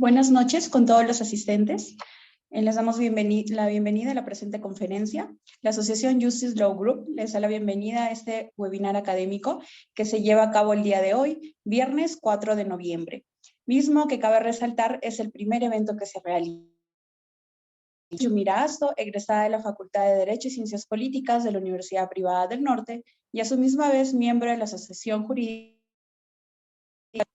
Buenas noches con todos los asistentes. Les damos la bienvenida a la presente conferencia. La Asociación Justice Law Group les da la bienvenida a este webinar académico que se lleva a cabo el día de hoy, viernes 4 de noviembre. Mismo que cabe resaltar es el primer evento que se realiza. Yumira Asto, egresada de la Facultad de Derecho y Ciencias Políticas de la Universidad Privada del Norte y a su misma vez miembro de la Asociación Jurídica.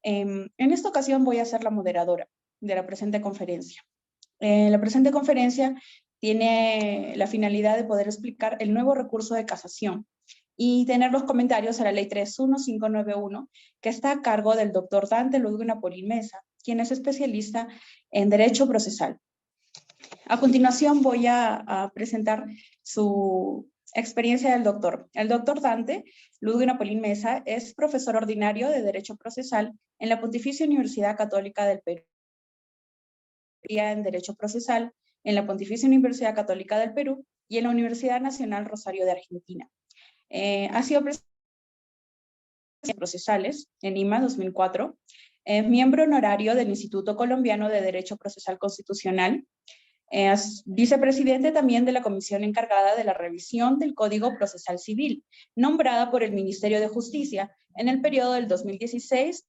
En esta ocasión voy a ser la moderadora de la presente conferencia. La presente conferencia tiene la finalidad de poder explicar el nuevo recurso de casación y tener los comentarios a la ley 31591, que está a cargo del doctor Dante Ludwig Napolín Mesa, quien es especialista en Derecho Procesal. A continuación voy a presentar su experiencia del doctor. El doctor Dante Ludwig Napolín Mesa es profesor ordinario de Derecho Procesal en la Pontificia Universidad Católica del Perú, en Derecho Procesal en la Pontificia Universidad Católica del Perú y en la Universidad Nacional Rosario de Argentina. Ha sido presidente procesales en Lima 2004, miembro honorario del Instituto Colombiano de Derecho Procesal Constitucional, es vicepresidente también de la comisión encargada de la revisión del Código Procesal Civil, nombrada por el Ministerio de Justicia en el periodo del 2016.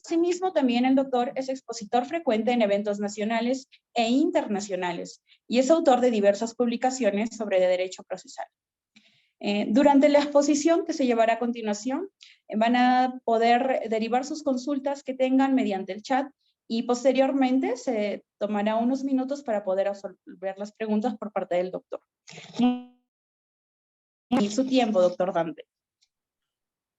Asimismo, también el doctor es expositor frecuente en eventos nacionales e internacionales y es autor de diversas publicaciones sobre derecho procesal. Durante la exposición que se llevará a continuación, van a poder derivar sus consultas que tengan mediante el chat y posteriormente se tomará unos minutos para poder resolver las preguntas por parte del doctor. Y su tiempo, doctor Dante.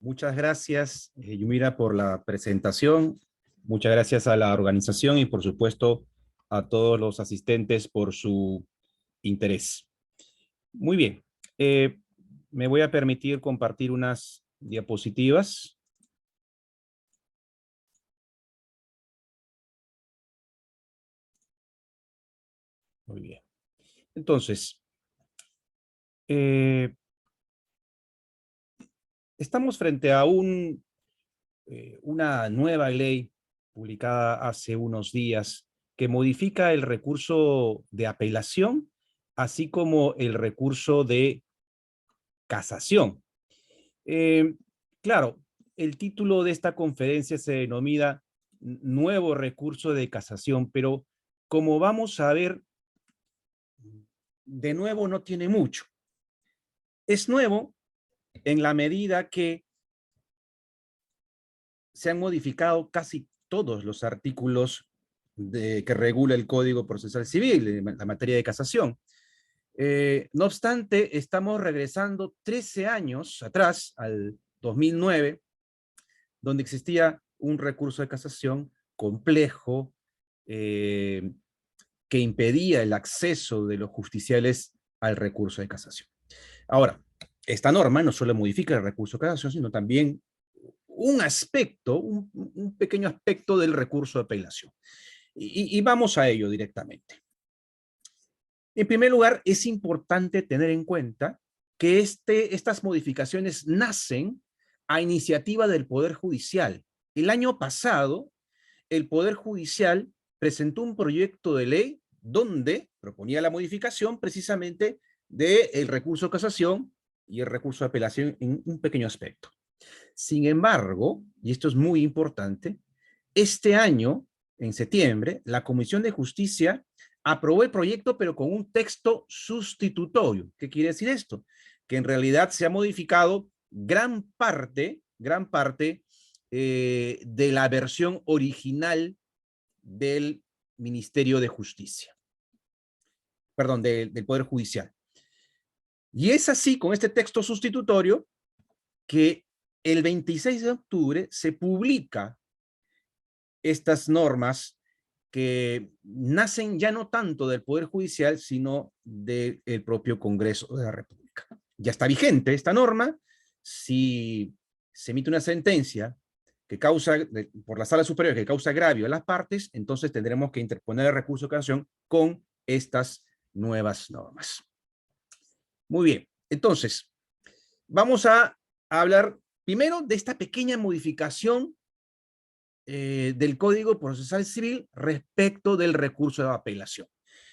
Muchas gracias, Yumira, por la presentación. Muchas gracias a la organización y, por supuesto, a todos los asistentes por su interés. Muy bien. Me voy a permitir compartir unas diapositivas. Muy bien. Entonces, estamos frente a una nueva ley publicada hace unos días que modifica el recurso de apelación, así como el recurso de casación. Claro, el título de esta conferencia se denomina Nuevo Recurso de Casación, pero como vamos a ver, de nuevo no tiene mucho. Es nuevo en la medida que se han modificado casi todos los artículos que regula el Código Procesal Civil, la materia de casación. No obstante, estamos regresando 13 años atrás, al 2009, donde existía un recurso de casación complejo que impedía el acceso de los justiciales al recurso de casación. Ahora, esta norma no solo modifica el recurso de casación, sino también un aspecto, un pequeño aspecto del recurso de apelación. Y vamos a ello directamente. En primer lugar, es importante tener en cuenta que estas modificaciones nacen a iniciativa del Poder Judicial. El año pasado, el Poder Judicial presentó un proyecto de ley donde proponía la modificación precisamente del recurso de casación y el recurso de apelación en un pequeño aspecto. Sin embargo, y esto es muy importante, este año, en septiembre, la Comisión de Justicia aprobó el proyecto, pero con un texto sustitutorio. ¿Qué quiere decir esto? Que en realidad se ha modificado gran parte de la versión original del Ministerio de Justicia. Perdón, del Poder Judicial. Y es así, con este texto sustitutorio, que el 26 de octubre se publica estas normas que nacen ya no tanto del Poder Judicial, sino del propio Congreso de la República. Ya está vigente esta norma. Si se emite una sentencia que causa, por la Sala Superior, que causa agravio a las partes, entonces tendremos que interponer el recurso de casación con estas nuevas normas. Muy bien, entonces, vamos a hablar primero de esta pequeña modificación del Código Procesal Civil respecto del recurso de apelación.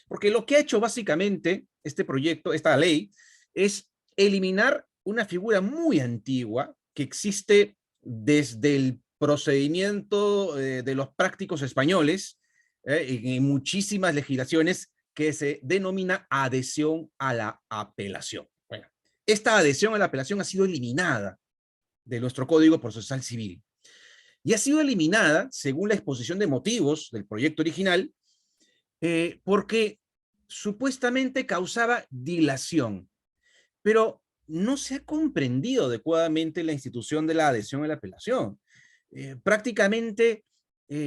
Porque lo que ha hecho básicamente este proyecto, esta ley, es eliminar una figura muy antigua que existe desde el procedimiento de los prácticos españoles en muchísimas legislaciones, que se denomina adhesión a la apelación. Bueno, esta adhesión a la apelación ha sido eliminada de nuestro Código Procesal Civil y ha sido eliminada, según la exposición de motivos del proyecto original, porque supuestamente causaba dilación, pero no se ha comprendido adecuadamente la institución de la adhesión a la apelación. Prácticamente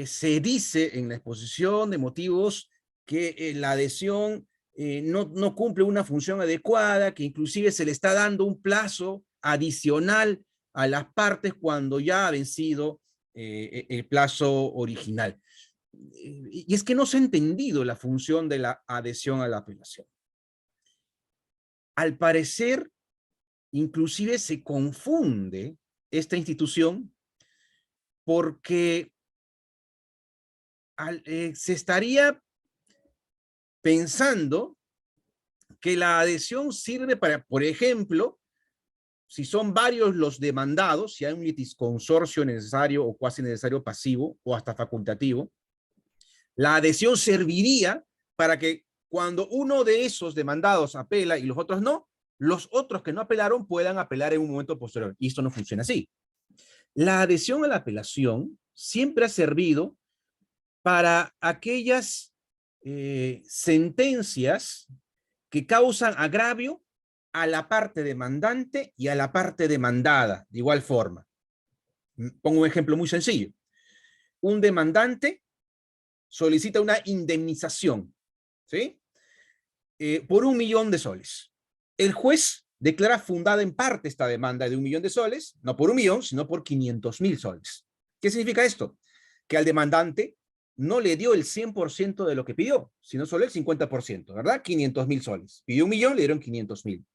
se dice en la exposición de motivos que la adhesión no cumple una función adecuada, que inclusive se le está dando un plazo adicional a las partes cuando ya ha vencido el plazo original. Y es que no se ha entendido la función de la adhesión a la apelación. Al parecer, inclusive se confunde esta institución porque se estaría pensando que la adhesión sirve para, por ejemplo, si son varios los demandados, si hay un litisconsorcio necesario o cuasi necesario pasivo o hasta facultativo, la adhesión serviría para que cuando uno de esos demandados apela y los otros no, los otros que no apelaron puedan apelar en un momento posterior. Y esto no funciona así. La adhesión a la apelación siempre ha servido para aquellas sentencias que causan agravio a la parte demandante y a la parte demandada, de igual forma. Pongo un ejemplo muy sencillo. Un demandante solicita una indemnización, ¿sí? Por 1.000.000 de soles. El juez declara fundada en parte esta demanda de 1.000.000 de soles, no por 1.000.000, sino por 500.000 soles. ¿Qué significa esto? Que al demandante no le dio el 100% de lo que pidió, sino solo el 50%, ¿verdad? 500.000 soles. Pidió 1.000.000, le dieron 500.000.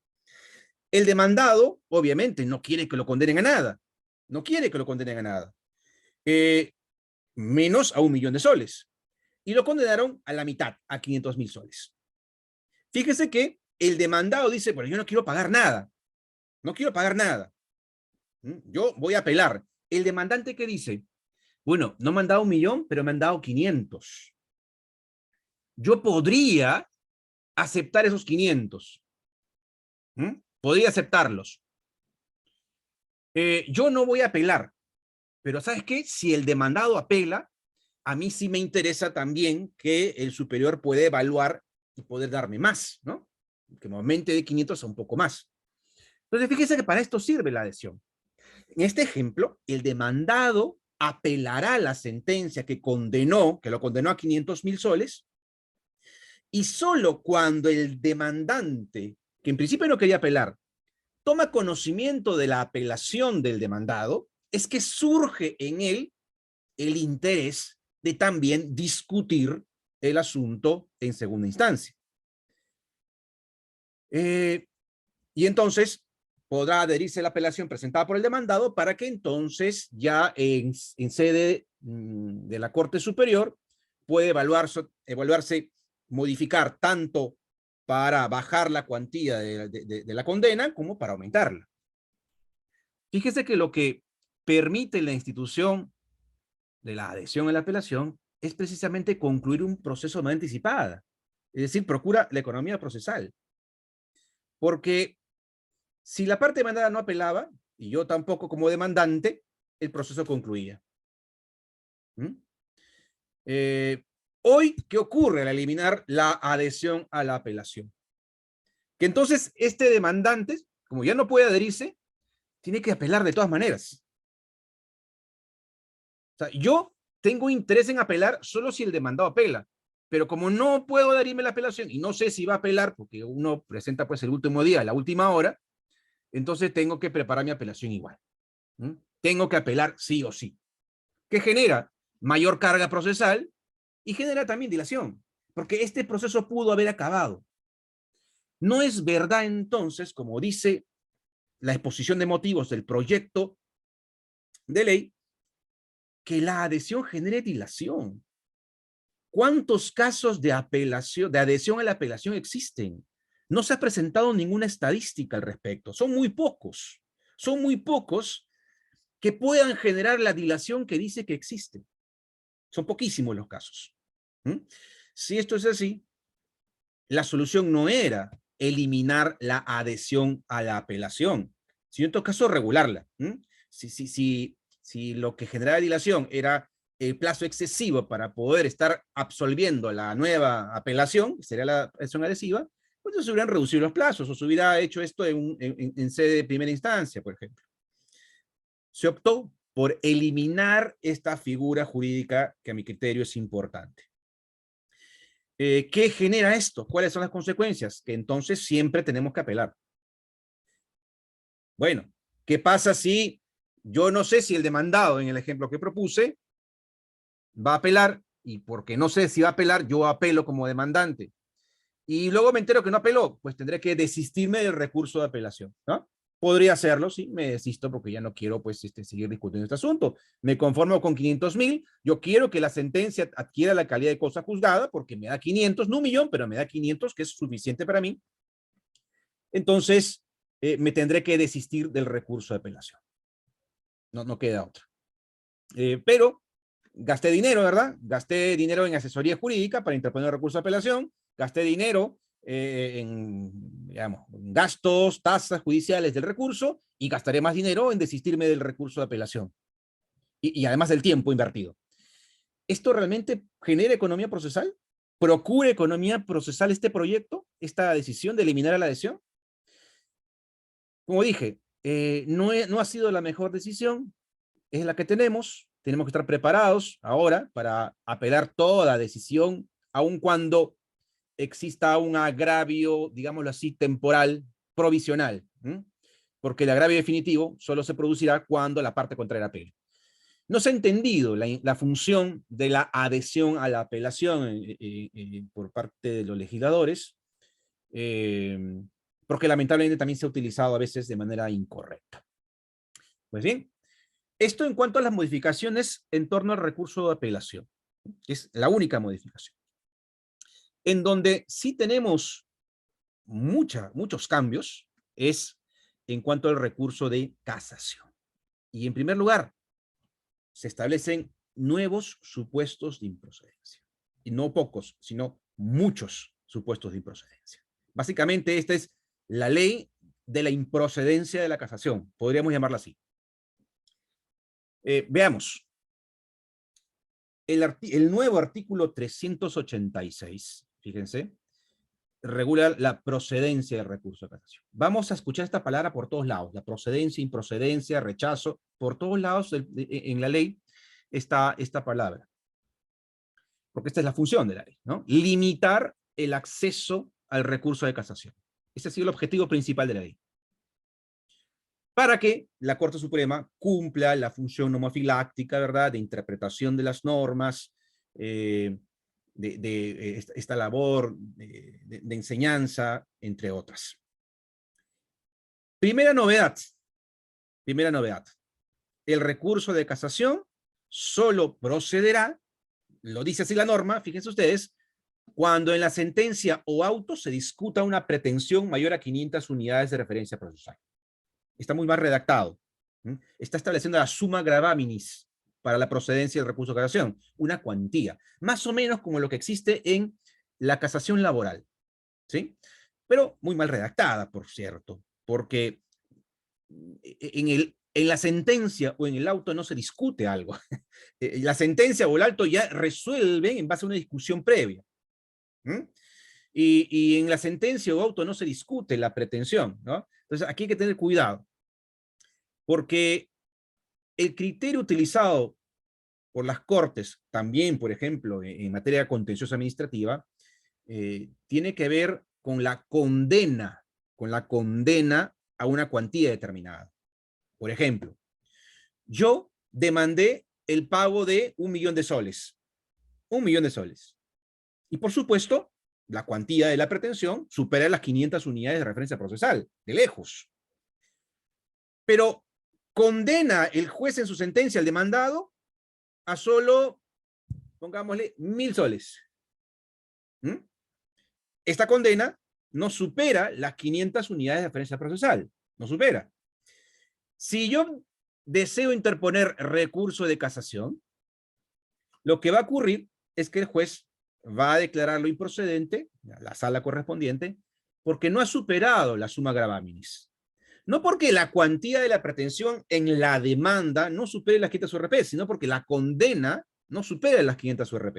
El demandado, obviamente, no quiere que lo condenen a nada. No quiere que lo condenen a nada. Menos a 1.000.000 de soles. Y lo condenaron a la mitad, a 500.000 soles. Fíjese que el demandado dice, bueno, yo no quiero pagar nada. No quiero pagar nada. Yo voy a apelar. El demandante, ¿qué dice? Bueno, no me han dado 1.000.000, pero me han dado 500. Yo podría aceptar esos 500. Podría aceptarlos. Yo no voy a apelar, pero ¿sabes qué? Si el demandado apela, a mí sí me interesa también que el superior pueda evaluar y poder darme más, ¿no? Que me aumente de 500 a un poco más. Entonces, fíjese que para esto sirve la adhesión. En este ejemplo, el demandado apelará a la sentencia que lo condenó a 500.000 soles, y solo cuando el demandante, que en principio no quería apelar, toma conocimiento de la apelación del demandado, es que surge en él el interés de también discutir el asunto en segunda instancia. Y entonces podrá adherirse a la apelación presentada por el demandado para que entonces ya en sede de la Corte Superior puede evaluarse, modificar tanto para bajar la cuantía de la condena como para aumentarla. Fíjese que lo que permite la institución de la adhesión a la apelación es precisamente concluir un proceso de manera anticipada, es decir, procura la economía procesal. Porque si la parte demandada no apelaba, y yo tampoco como demandante, el proceso concluía. Hoy, ¿qué ocurre al eliminar la adhesión a la apelación? Que entonces este demandante, como ya no puede adherirse, tiene que apelar de todas maneras. O sea, yo tengo interés en apelar solo si el demandado apela, pero como no puedo adherirme a la apelación y no sé si va a apelar porque uno presenta pues el último día, la última hora, entonces tengo que preparar mi apelación igual. Tengo que apelar sí o sí. ¿Qué genera? Mayor carga procesal y genera también dilación, porque este proceso pudo haber acabado. No es verdad entonces, como dice la exposición de motivos del proyecto de ley, que la adhesión genere dilación. ¿Cuántos casos de apelación, de adhesión a la apelación existen? No se ha presentado ninguna estadística al respecto. Son muy pocos. Son muy pocos que puedan generar la dilación que dice que existe. Son poquísimos los casos. ¿Mm? Si esto es así, la solución no era eliminar la adhesión a la apelación, sino en todo caso regularla. Si lo que generaba dilación era el plazo excesivo para poder estar absolviendo la nueva apelación, que sería la apelación adhesiva, pues se hubieran reducido los plazos o se hubiera hecho esto en sede de primera instancia, por ejemplo. Se optó por eliminar esta figura jurídica que a mi criterio es importante. ¿Qué genera esto? ¿Cuáles son las consecuencias? Que entonces siempre tenemos que apelar. Bueno, ¿qué pasa si yo no sé si el demandado, en el ejemplo que propuse, va a apelar y porque no sé si va a apelar, yo apelo como demandante? Y luego me entero que no apeló, pues tendré que desistirme del recurso de apelación, ¿no? Podría hacerlo, sí, me desisto porque ya no quiero pues seguir discutiendo este asunto. Me conformo con 500,000, yo quiero que la sentencia adquiera la calidad de cosa juzgada porque me da 500, no 1,000,000, pero me da 500, que es suficiente para mí. Entonces, me tendré que desistir del recurso de apelación. No queda otra. Pero gasté dinero, ¿verdad? Gasté dinero en asesoría jurídica para interponer el recurso de apelación, gasté dinero digamos, en gastos, tasas judiciales del recurso y gastaré más dinero en desistirme del recurso de apelación. Y además del tiempo invertido. ¿Esto realmente genera economía procesal? ¿Procura economía procesal este proyecto, esta decisión de eliminar la adhesión? Como dije, no ha sido la mejor decisión, es la que tenemos que estar preparados ahora para apelar toda decisión, aun cuando exista un agravio, digámoslo así, temporal, provisional, porque el agravio definitivo solo se producirá cuando la parte contraria apele. No se ha entendido la función de la adhesión a la apelación por parte de los legisladores, porque lamentablemente también se ha utilizado a veces de manera incorrecta. Pues bien, esto en cuanto a las modificaciones en torno al recurso de apelación. Es la única modificación. En donde sí tenemos muchos cambios es en cuanto al recurso de casación. Y en primer lugar, se establecen nuevos supuestos de improcedencia. Y no pocos, sino muchos supuestos de improcedencia. Básicamente, esta es la ley de la improcedencia de la casación, podríamos llamarla así. Veamos. El nuevo artículo 386, fíjense, regula la procedencia del recurso de casación. Vamos a escuchar esta palabra por todos lados, la procedencia, improcedencia, rechazo, por todos lados en la ley está esta palabra. Porque esta es la función de la ley, ¿no? Limitar el acceso al recurso de casación. Ese ha sido el objetivo principal de la ley. Para que la Corte Suprema cumpla la función nomofiláctica, ¿verdad?, de interpretación de las normas, esta labor de enseñanza, entre otras. Primera novedad, el recurso de casación solo procederá, lo dice así la norma, fíjense ustedes, cuando en la sentencia o auto se discuta una pretensión mayor a 500 unidades de referencia procesal. Está muy mal redactado. Está estableciendo la summa gravaminis para la procedencia del recurso de casación, una cuantía, más o menos como lo que existe en la casación laboral, ¿sí? Pero muy mal redactada, por cierto, porque en la sentencia o en el auto no se discute algo. La sentencia o el auto ya resuelven en base a una discusión previa. Y en la sentencia o auto no se discute la pretensión, ¿no? Entonces aquí hay que tener cuidado, porque el criterio utilizado por las Cortes, también, por ejemplo, en materia contenciosa administrativa, tiene que ver con la condena a una cuantía determinada. Por ejemplo, yo demandé el pago de 1,000,000 de soles. 1,000,000 de soles. Y por supuesto, la cuantía de la pretensión supera las 500 unidades de referencia procesal, de lejos. Pero condena el juez en su sentencia al demandado a solo, pongámosle, 1.000 soles. Esta condena no supera las 500 unidades de referencia procesal, no supera. Si yo deseo interponer recurso de casación, lo que va a ocurrir es que el juez va a declararlo improcedente, la sala correspondiente, porque no ha superado la suma gravamen. No porque la cuantía de la pretensión en la demanda no supere las 500 URP, sino porque la condena no supera las 500 URP.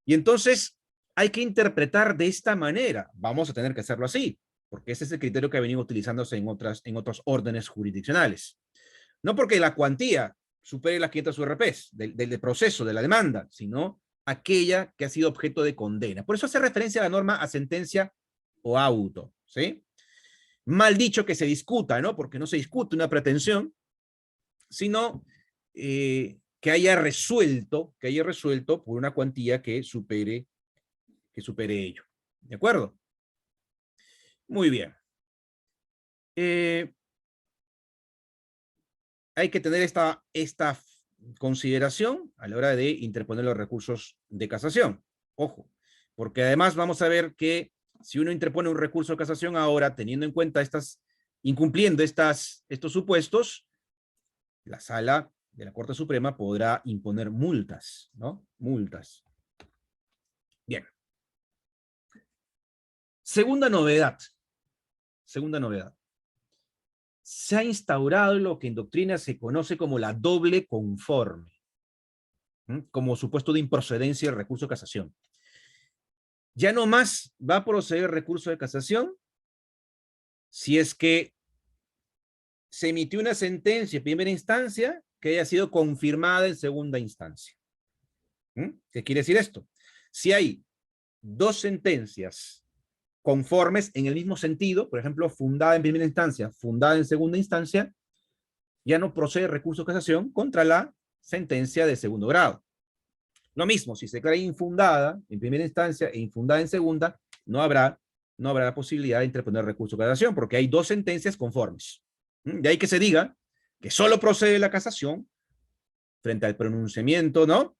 Y entonces hay que interpretar de esta manera. Vamos a tener que hacerlo así, porque ese es el criterio que ha venido utilizándose en otros órdenes jurisdiccionales. No porque la cuantía supere las 500 URP del proceso, de la demanda, sino aquella que ha sido objeto de condena. Por eso hace referencia a la norma a sentencia o auto, ¿sí? Mal dicho que se discuta, ¿no? Porque no se discute una pretensión, sino que haya resuelto por una cuantía que supere ello. ¿De acuerdo? Muy bien. Hay que tener esta consideración a la hora de interponer los recursos de casación. Ojo, porque además vamos a ver que si uno interpone un recurso de casación ahora, teniendo en cuenta incumpliendo estos supuestos, la sala de la Corte Suprema podrá imponer multas, ¿no? Multas. Bien. Segunda novedad. Se ha instaurado lo que en doctrina se conoce como la doble conforme, como supuesto de improcedencia del recurso de casación. Ya no más va a proceder el recurso de casación si es que se emitió una sentencia en primera instancia que haya sido confirmada en segunda instancia. ¿Qué quiere decir esto? Si hay dos sentencias conformes en el mismo sentido, por ejemplo, fundada en primera instancia, fundada en segunda instancia, ya no procede recurso de casación contra la sentencia de segundo grado. Lo mismo, si se declara infundada en primera instancia e infundada en segunda, no habrá posibilidad de interponer recurso de casación, porque hay dos sentencias conformes. De ahí que se diga que solo procede la casación frente al pronunciamiento, ¿no?,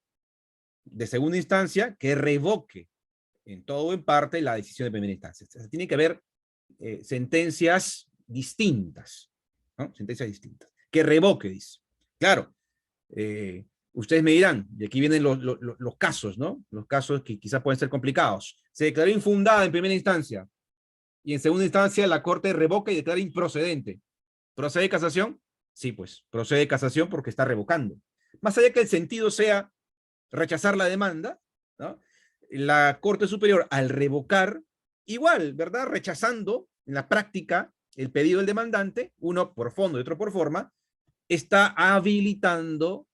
de segunda instancia que revoque en todo o en parte la decisión de primera instancia. O sea, tiene que haber sentencias distintas, ¿no? Sentencias distintas. Que revoque, dice. Claro, ustedes me dirán, y aquí vienen los casos, ¿no? Los casos que quizás pueden ser complicados. Se declaró infundada en primera instancia y en segunda instancia la Corte revoca y declara improcedente. ¿Procede de casación? Sí, pues, procede de casación porque está revocando. Más allá que el sentido sea rechazar la demanda, ¿no?, la Corte Superior al revocar, igual, ¿verdad?, rechazando en la práctica el pedido del demandante, uno por fondo y otro por forma, está habilitando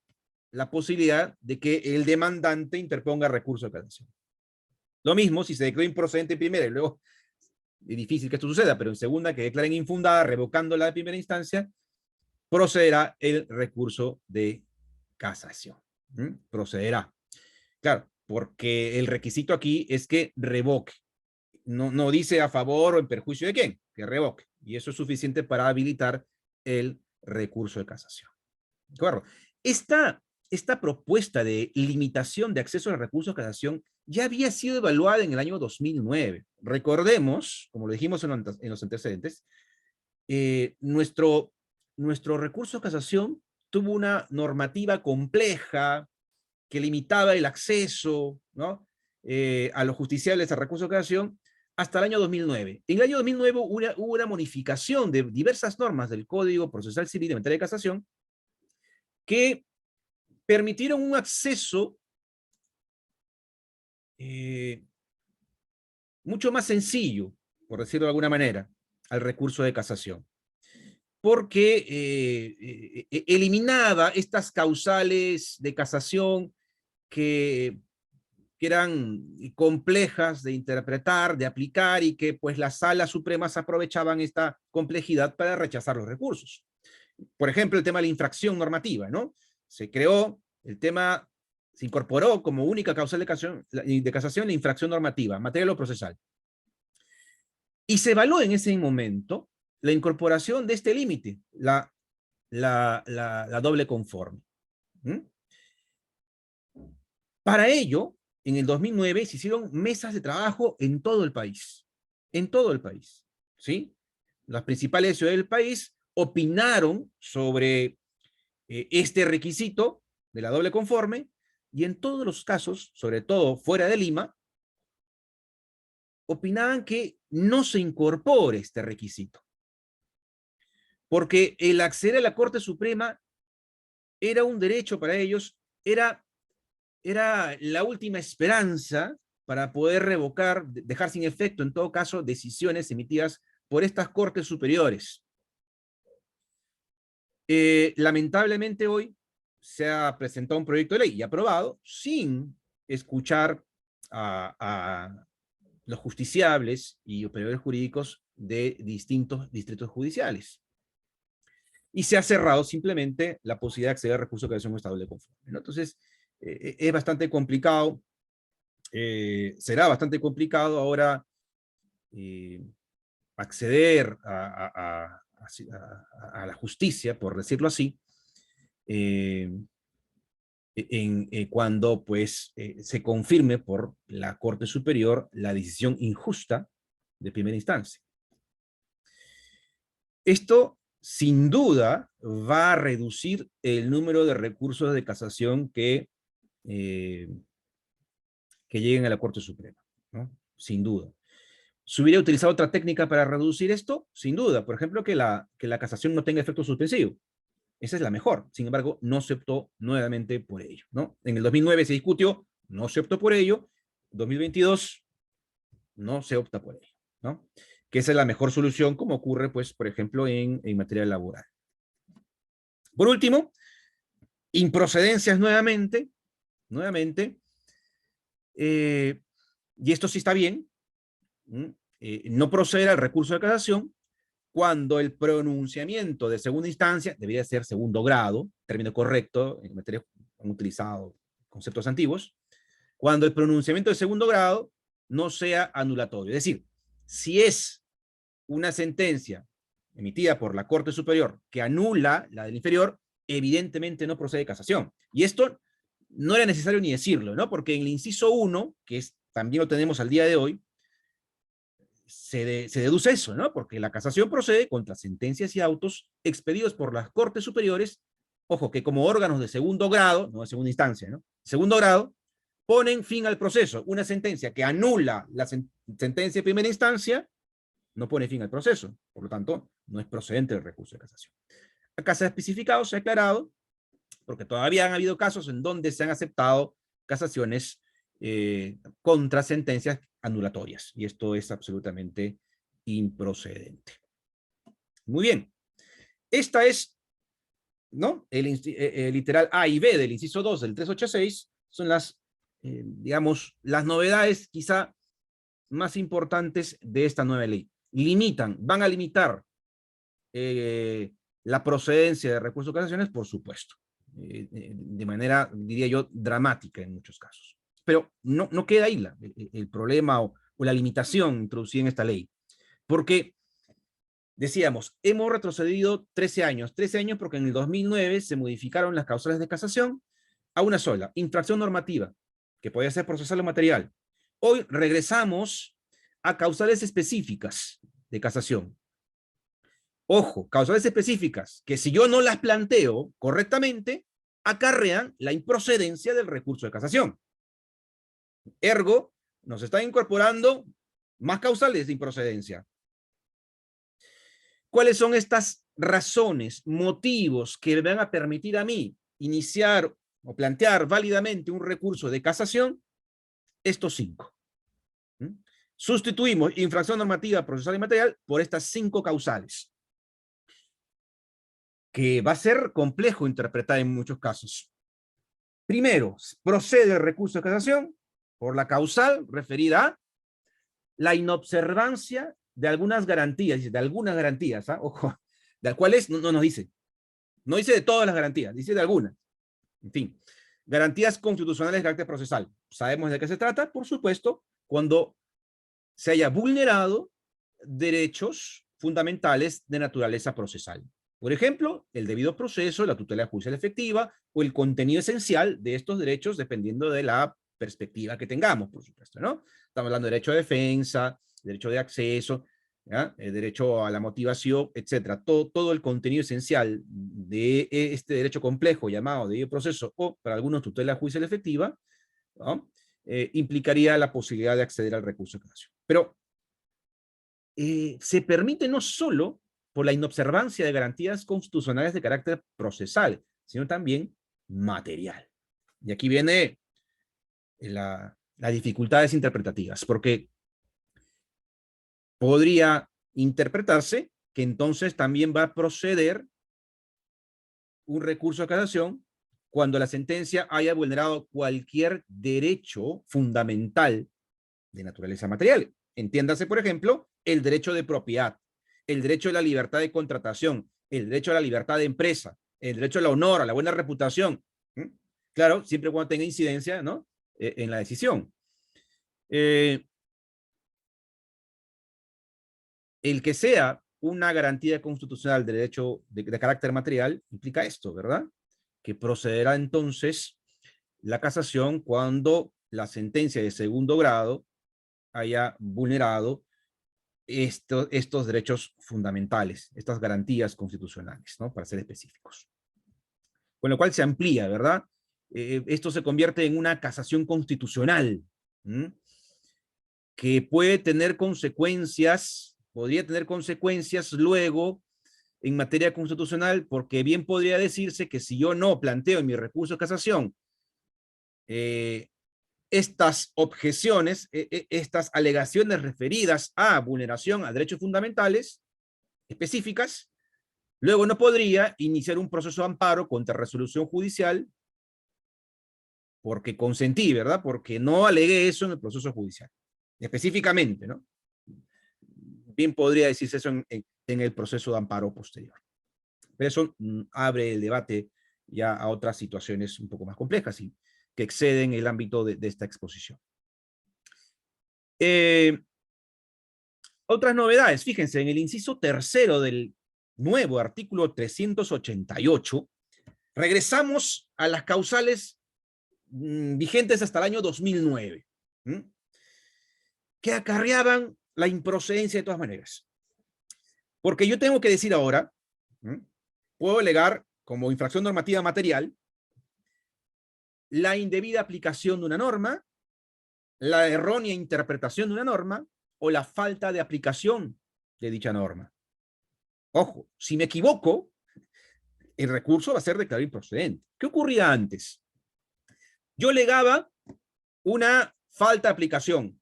la posibilidad de que el demandante interponga recurso de casación. Lo mismo si se declaró improcedente en primera y luego, es difícil que esto suceda, pero en segunda que declaren infundada, revocándola de primera instancia, procederá el recurso de casación. Procederá. Claro, porque el requisito aquí es que revoque. No dice a favor o en perjuicio de quién, que revoque. Y eso es suficiente para habilitar el recurso de casación. ¿De acuerdo? Esta propuesta de limitación de acceso al recurso de casación ya había sido evaluada en el año 2009. Recordemos, como lo dijimos en los antecedentes, nuestro recurso de casación tuvo una normativa compleja que limitaba el acceso, ¿no?, a los justiciables al recurso de casación hasta el año 2009. En el año 2009 hubo una modificación de diversas normas del Código Procesal Civil en materia de casación que permitieron un acceso mucho más sencillo, por decirlo de alguna manera, al recurso de casación, porque eliminaba estas causales de casación que eran complejas de interpretar, de aplicar, y que pues las salas supremas aprovechaban esta complejidad para rechazar los recursos. Por ejemplo, el tema de la infracción normativa, ¿no? Se incorporó como única causal de casación la infracción normativa en materia de lo procesal. Y se evaluó en ese momento la incorporación de este límite, la doble conforme. Para ello, en el 2009 se hicieron mesas de trabajo en todo el país. En todo el país, ¿sí? Las principales ciudades del país opinaron sobre este requisito de la doble conforme, y en todos los casos, sobre todo fuera de Lima, opinaban que no se incorpore este requisito. Porque el acceder a la Corte Suprema era un derecho para ellos, era la última esperanza para poder revocar, dejar sin efecto, en todo caso, decisiones emitidas por estas Cortes Superiores. Lamentablemente hoy se ha presentado un proyecto de ley y aprobado sin escuchar a los justiciables y operadores jurídicos de distintos distritos judiciales. Y se ha cerrado simplemente la posibilidad de acceder a recursos de creación estado de conforme, ¿no? Entonces, es bastante complicado, será bastante complicado ahora acceder a la justicia, por decirlo así, cuando pues se confirme por la Corte Superior la decisión injusta de primera instancia. Esto, sin duda, va a reducir el número de recursos de casación que lleguen a la Corte Suprema, ¿no? Sin duda. ¿Se hubiera utilizado otra técnica para reducir esto? Sin duda. Por ejemplo, que la casación no tenga efecto suspensivo. Esa es la mejor. Sin embargo, no se optó nuevamente por ello, ¿no? En el 2009 se discutió, no se optó por ello. 2022 no se opta por ello, ¿no? Que esa es la mejor solución, como ocurre, pues, por ejemplo, en materia laboral. Por último, improcedencias nuevamente, y esto sí está bien, no proceder al recurso de casación cuando el pronunciamiento de segunda instancia debería ser segundo grado, término correcto, en materia han utilizado conceptos antiguos, cuando el pronunciamiento de segundo grado no sea anulatorio. Es decir, si es una sentencia emitida por la Corte Superior que anula la del inferior, evidentemente no procede casación. Y esto no era necesario ni decirlo, ¿no? Porque en el inciso 1, que también lo tenemos al día de hoy, se deduce eso, ¿no? Porque la casación procede contra sentencias y autos expedidos por las Cortes Superiores, ojo, que como órganos de segundo grado, no de segunda instancia, ¿no? Segundo grado, ponen fin al proceso. Una sentencia que anula la sentencia de primera instancia no pone fin al proceso. Por lo tanto, no es procedente el recurso de casación. Acá se ha especificado, se ha aclarado, porque todavía han habido casos en donde se han aceptado casaciones contra sentencias anulatorias, y esto es absolutamente improcedente. Muy bien. Esta es, ¿no? El literal A y B del inciso 2 del 386 son las, digamos, las novedades quizá más importantes de esta nueva ley. Van a limitar la procedencia de recursos de casaciones, por supuesto, de manera, diría yo, dramática en muchos casos. Pero no queda ahí el problema o la limitación introducida en esta ley. Porque, decíamos, hemos retrocedido 13 años porque en el 2009 se modificaron las causales de casación a una sola, infracción normativa, que podía ser procesal o material. Hoy regresamos a causales específicas de casación. Ojo, causales específicas, que si yo no las planteo correctamente, acarrean la improcedencia del recurso de casación. Ergo, nos están incorporando más causales de improcedencia. ¿Cuáles son estas razones, motivos que me van a permitir a mí iniciar o plantear válidamente un recurso de casación? Estos 5. Sustituimos infracción normativa, procesal y material por estas 5 causales, que va a ser complejo interpretar en muchos casos. Primero, procede el recurso de casación por la causal referida a la inobservancia de algunas garantías, dice, de algunas garantías, ¿ah? Ojo, de cuáles no nos dice. No dice de todas las garantías, dice de algunas. En fin, garantías constitucionales de carácter procesal. ¿Sabemos de qué se trata? Por supuesto, cuando se haya vulnerado derechos fundamentales de naturaleza procesal. Por ejemplo, el debido proceso, la tutela judicial efectiva o el contenido esencial de estos derechos dependiendo de la perspectiva que tengamos, por supuesto, ¿no? Estamos hablando de derecho a defensa, derecho de acceso, ¿ya? El derecho a la motivación, etcétera. Todo el contenido esencial de este derecho complejo llamado debido proceso o, para algunos, tutela judicial efectiva, ¿no? Implicaría la posibilidad de acceder al recurso de casación. Pero se permite no solo por la inobservancia de garantías constitucionales de carácter procesal, sino también material. Y aquí viene las dificultades interpretativas, porque podría interpretarse que entonces también va a proceder un recurso de casación cuando la sentencia haya vulnerado cualquier derecho fundamental de naturaleza material. Entiéndase, por ejemplo, el derecho de propiedad, el derecho a la libertad de contratación, el derecho a la libertad de empresa, el derecho al honor, a la buena reputación. Claro, siempre cuando tenga incidencia, ¿no? En la decisión. El que sea una garantía constitucional de derecho de carácter material implica esto, ¿verdad? Que procederá entonces la casación cuando la sentencia de segundo grado haya vulnerado estos derechos fundamentales, estas garantías constitucionales, ¿no? Para ser específicos. Con lo cual se amplía, ¿verdad? Esto se convierte en una casación constitucional, que puede tener consecuencias, podría tener consecuencias luego en materia constitucional, porque bien podría decirse que si yo no planteo en mi recurso de casación estas objeciones, estas alegaciones referidas a vulneración a derechos fundamentales específicas, luego no podría iniciar un proceso de amparo contra resolución judicial porque consentí, ¿verdad? Porque no alegué eso en el proceso judicial, específicamente, ¿no? Bien podría decirse eso en el proceso de amparo posterior. Pero eso abre el debate ya a otras situaciones un poco más complejas y que exceden el ámbito de esta exposición. Otras novedades, fíjense, en el inciso tercero del nuevo artículo 388, regresamos a las causales vigentes hasta el año 2009, que acarreaban la improcedencia de todas maneras. Porque yo tengo que decir ahora, puedo alegar como infracción normativa material la indebida aplicación de una norma, la errónea interpretación de una norma o la falta de aplicación de dicha norma. Ojo, si me equivoco, el recurso va a ser declarado improcedente. ¿Qué ocurría antes? Yo alegaba una falta de aplicación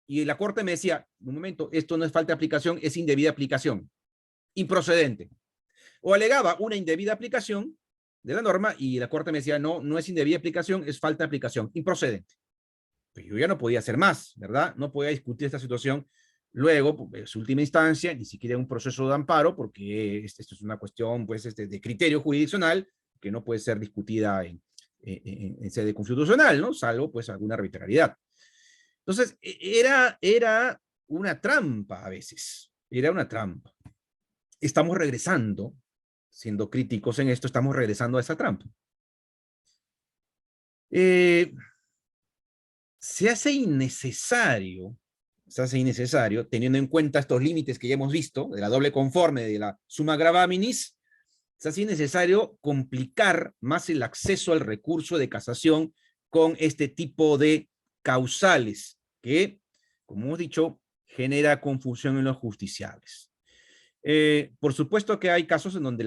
y la Corte me decía, un momento, esto no es falta de aplicación, es indebida aplicación, improcedente. O alegaba una indebida aplicación de la norma y la Corte me decía, no, no es indebida aplicación, es falta de aplicación, improcedente. Pues yo ya no podía hacer más, ¿verdad? No podía discutir esta situación luego, en su última instancia, ni siquiera un proceso de amparo, porque esto es una cuestión pues, de criterio jurisdiccional que no puede ser discutida en sede constitucional, ¿no? Salvo pues alguna arbitrariedad. Entonces, era una trampa a veces, era una trampa. Estamos regresando, siendo críticos en esto, estamos regresando a esa trampa. Se hace innecesario, teniendo en cuenta estos límites que ya hemos visto, de la doble conforme, de la summa gravaminis, se hace innecesario complicar más el acceso al recurso de casación con este tipo de causales que, como hemos dicho, genera confusión en los justiciables. Por supuesto que hay casos en donde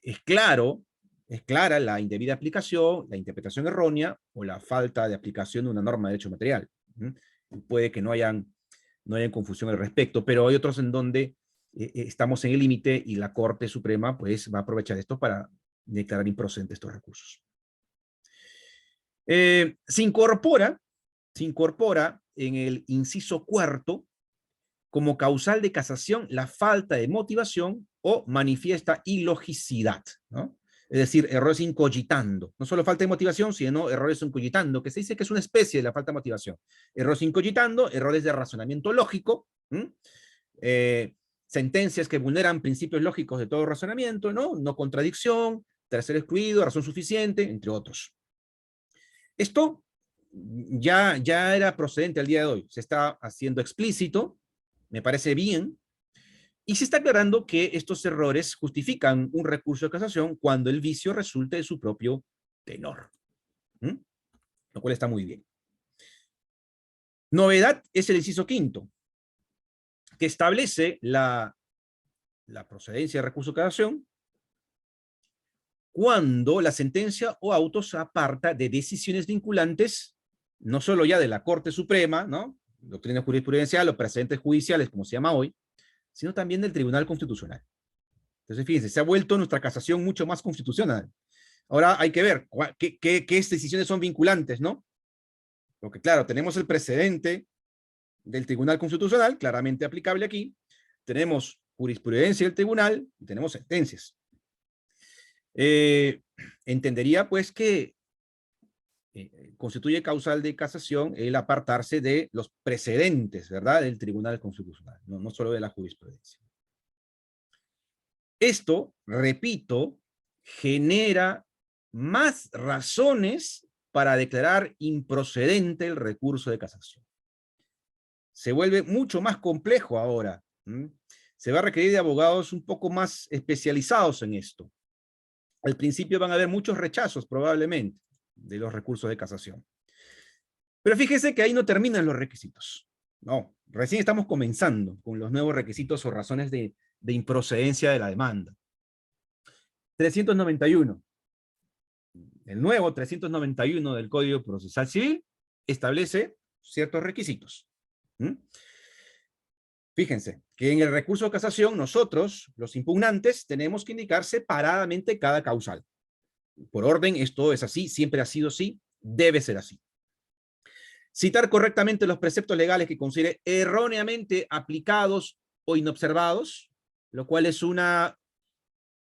es clara la indebida aplicación, la interpretación errónea o la falta de aplicación de una norma de derecho material. Puede que no hayan confusión al respecto, pero hay otros en donde estamos en el límite y la Corte Suprema pues va a aprovechar esto para declarar improcedentes estos recursos. Se incorpora en el inciso cuarto como causal de casación la falta de motivación o manifiesta ilogicidad, ¿no? Es decir, errores incogitando. No solo falta de motivación, sino errores incogitando, que se dice que es una especie de la falta de motivación. Errores incogitando, errores de razonamiento lógico, sentencias que vulneran principios lógicos de todo razonamiento, ¿no? No contradicción, tercer excluido, razón suficiente, entre otros. Esto ya era procedente al día de hoy, se está haciendo explícito, me parece bien, y se está aclarando que estos errores justifican un recurso de casación cuando el vicio resulte de su propio tenor. Lo cual está muy bien. Novedad es el inciso quinto, que establece la procedencia de recurso de casación cuando la sentencia o auto se aparta de decisiones vinculantes, no solo ya de la Corte Suprema, ¿no? Doctrina jurisprudencial o precedentes judiciales, como se llama hoy, sino también del Tribunal Constitucional. Entonces, fíjense, se ha vuelto nuestra casación mucho más constitucional. Ahora hay que ver qué decisiones son vinculantes, ¿no? Porque, claro, tenemos el precedente del Tribunal Constitucional, claramente aplicable aquí, tenemos jurisprudencia del tribunal y tenemos sentencias. Entendería, pues, que constituye causal de casación el apartarse de los precedentes, ¿verdad?, del Tribunal Constitucional, no solo de la jurisprudencia. Esto, repito, genera más razones para declarar improcedente el recurso de casación. Se vuelve mucho más complejo ahora. Se va a requerir de abogados un poco más especializados en esto. Al principio van a haber muchos rechazos, probablemente, de los recursos de casación. Pero fíjese que ahí no terminan los requisitos. No, recién estamos comenzando con los nuevos requisitos o razones de improcedencia de la demanda. 391. El nuevo 391 del Código Procesal Civil establece ciertos requisitos. Fíjense que en el recurso de casación nosotros, los impugnantes, tenemos que indicar separadamente cada causal. Por orden, esto es así, siempre ha sido así, debe ser así. Citar correctamente los preceptos legales que considere erróneamente aplicados o inobservados, lo cual es una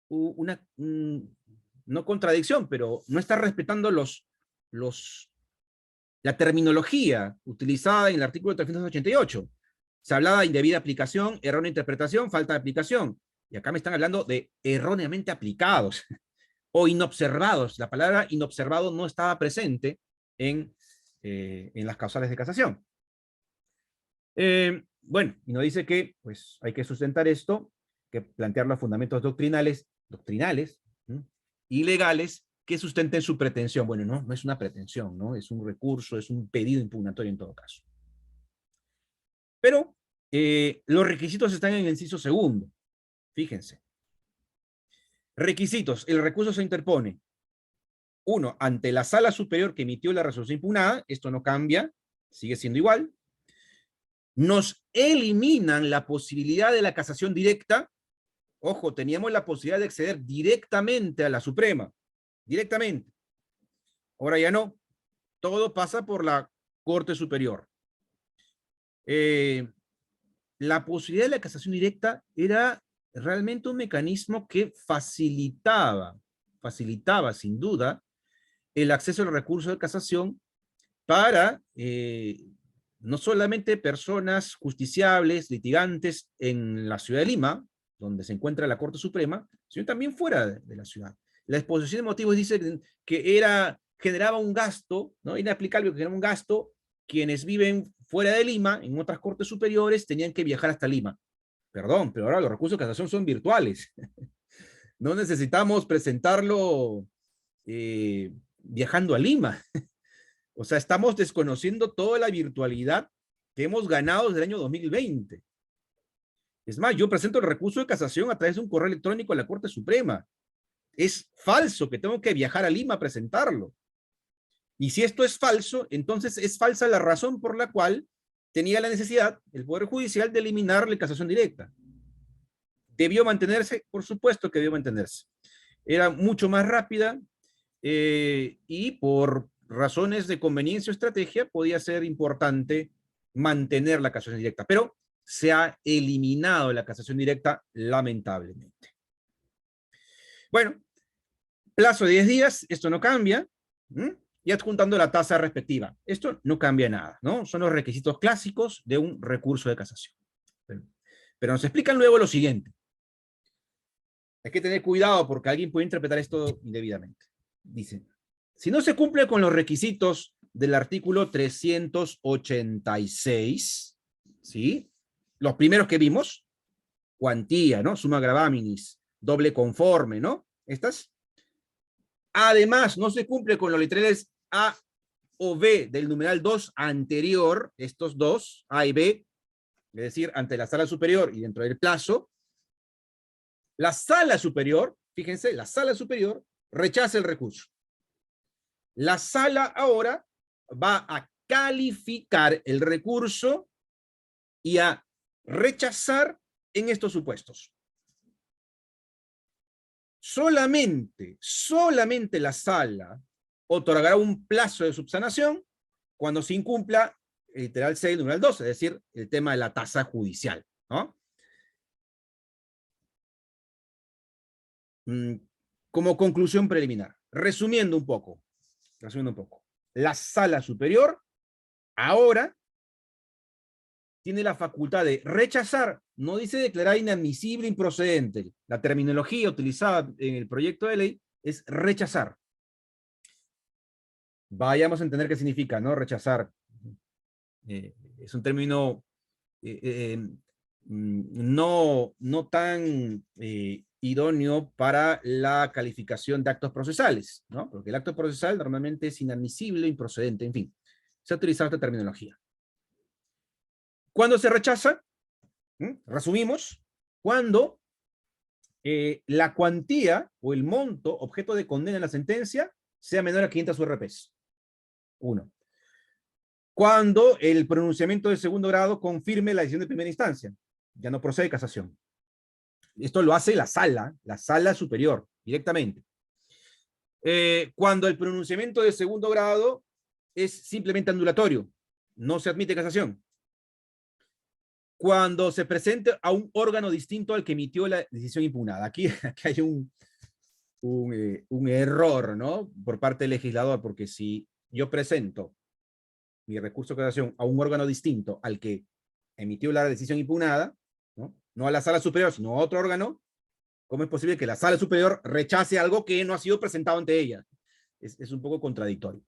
no contradicción, pero no está respetando la terminología utilizada en el artículo 388. Se hablaba de indebida aplicación, errónea interpretación, falta de aplicación. Y acá me están hablando de erróneamente aplicados o inobservados. La palabra inobservado no estaba presente en las causales de casación. Bueno, y nos dice que pues, hay que sustentar esto, que plantear los fundamentos doctrinales y legales que sustenten su pretensión. Bueno, no es una pretensión, ¿no? Es un recurso, es un pedido impugnatorio en todo caso. Pero los requisitos están en el inciso segundo. Fíjense. Requisitos. El recurso se interpone. 1. Ante la sala superior que emitió la resolución impugnada. Esto no cambia. Sigue siendo igual. Nos eliminan la posibilidad de la casación directa. Ojo, teníamos la posibilidad de acceder directamente a la Suprema. Directamente. Ahora ya no. Todo pasa por la Corte Superior. La posibilidad de la casación directa era realmente un mecanismo que facilitaba sin duda el acceso al recurso de casación para no solamente personas justiciables, litigantes en la ciudad de Lima, donde se encuentra la Corte Suprema, sino también fuera de la ciudad. La exposición de motivos dice que generaba un gasto, ¿no? Inaplicable, que generaba un gasto. Quienes viven fuera de Lima, en otras cortes superiores, tenían que viajar hasta Lima. Perdón, pero ahora los recursos de casación son virtuales. No necesitamos presentarlo viajando a Lima. O sea, estamos desconociendo toda la virtualidad que hemos ganado desde el año 2020. Es más, yo presento el recurso de casación a través de un correo electrónico a la Corte Suprema. Es falso que tengo que viajar a Lima a presentarlo. Y si esto es falso, entonces es falsa la razón por la cual tenía la necesidad el Poder Judicial de eliminar la casación directa. ¿Debió mantenerse? Por supuesto que debió mantenerse. Era mucho más rápida y por razones de conveniencia o estrategia podía ser importante mantener la casación directa, pero se ha eliminado la casación directa lamentablemente. Bueno, plazo de 10 días, esto no cambia, y adjuntando la tasa respectiva. Esto no cambia nada, ¿no? Son los requisitos clásicos de un recurso de casación. Pero nos explican luego lo siguiente. Hay que tener cuidado porque alguien puede interpretar esto indebidamente. Dicen, si no se cumple con los requisitos del artículo 386, ¿sí? Los primeros que vimos, cuantía, ¿no? Suma gravaminis, doble conforme, ¿no? Estas. Además, no se cumple con los literales A o B del numeral 2 anterior, estos dos, A y B, es decir, ante la sala superior y dentro del plazo, la sala superior, fíjense, la sala superior rechaza el recurso. La sala ahora va a calificar el recurso y a rechazar en estos supuestos. Solamente la sala otorgará un plazo de subsanación cuando se incumpla el literal 6, numeral 12, es decir, el tema de la tasa judicial, ¿no? Como conclusión preliminar, resumiendo un poco, la sala superior ahora tiene la facultad de rechazar, no dice declarar inadmisible, improcedente. La terminología utilizada en el proyecto de ley es rechazar. Vayamos a entender qué significa, ¿no? Rechazar. Es un término no tan idóneo para la calificación de actos procesales, ¿no? Porque el acto procesal normalmente es inadmisible, improcedente, en fin. Se ha utilizado esta terminología. ¿Cuándo se rechaza? Resumimos, cuando la cuantía o el monto objeto de condena en la sentencia sea menor a 500 URPs. 1. Cuando el pronunciamiento de segundo grado confirme la decisión de primera instancia. Ya no procede casación. Esto lo hace la sala superior, directamente. Cuando el pronunciamiento de segundo grado es simplemente anulatorio, no se admite casación. Cuando se presente a un órgano distinto al que emitió la decisión impugnada. Aquí hay un error, ¿no? Por parte del legislador, porque si yo presento mi recurso de casación a un órgano distinto al que emitió la decisión impugnada, no a la sala superior, sino a otro órgano, ¿cómo es posible que la sala superior rechace algo que no ha sido presentado ante ella? Es un poco contradictorio.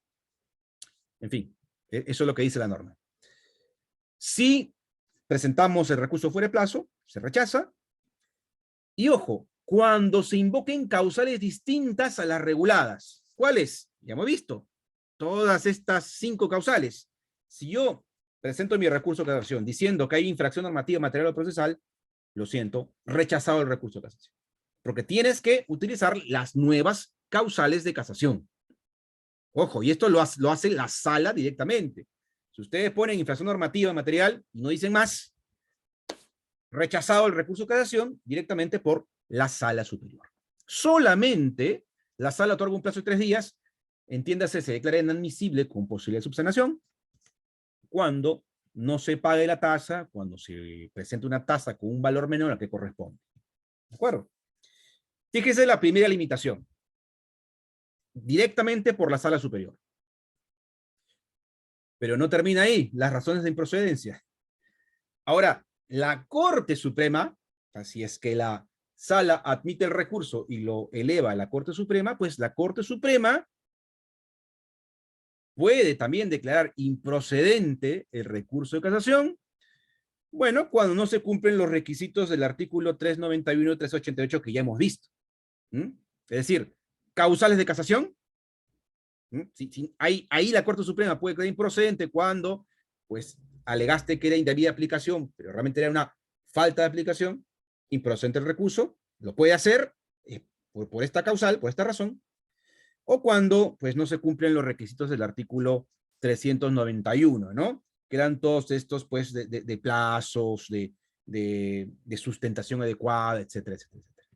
En fin, eso es lo que dice la norma. Si presentamos el recurso fuera de plazo, se rechaza. Y ojo, cuando se invoquen causales distintas a las reguladas. ¿Cuáles? Ya hemos visto. Todas estas 5 causales. Si yo presento mi recurso de casación diciendo que hay infracción normativa material o procesal, lo siento, rechazado el recurso de casación. Porque tienes que utilizar las nuevas causales de casación. Ojo, y esto lo hace la sala directamente. Si ustedes ponen infracción normativa material y no dicen más, rechazado el recurso de casación directamente por la sala superior. Solamente la sala otorga un plazo de 3 días, entiéndase, se declara inadmisible con posibilidad de subsanación, cuando no se pague la tasa, cuando se presente una tasa con un valor menor al que corresponde. ¿De acuerdo? Fíjese la primera limitación. Directamente por la sala superior. Pero no termina ahí, las razones de improcedencia. Ahora, la Corte Suprema, así es que la sala admite el recurso y lo eleva a la Corte Suprema, pues la Corte Suprema puede también declarar improcedente el recurso de casación, bueno, cuando no se cumplen los requisitos del artículo 391 y 388 que ya hemos visto. Es decir, causales de casación. Ahí la Corte Suprema puede quedar improcedente cuando, pues, alegaste que era indebida aplicación, pero realmente era una falta de aplicación, improcedente el recurso, lo puede hacer por esta causal, por esta razón, o cuando, pues, no se cumplen los requisitos del artículo 391, ¿no? Que eran todos estos, pues, de plazos, de sustentación adecuada, etcétera, etcétera, etcétera.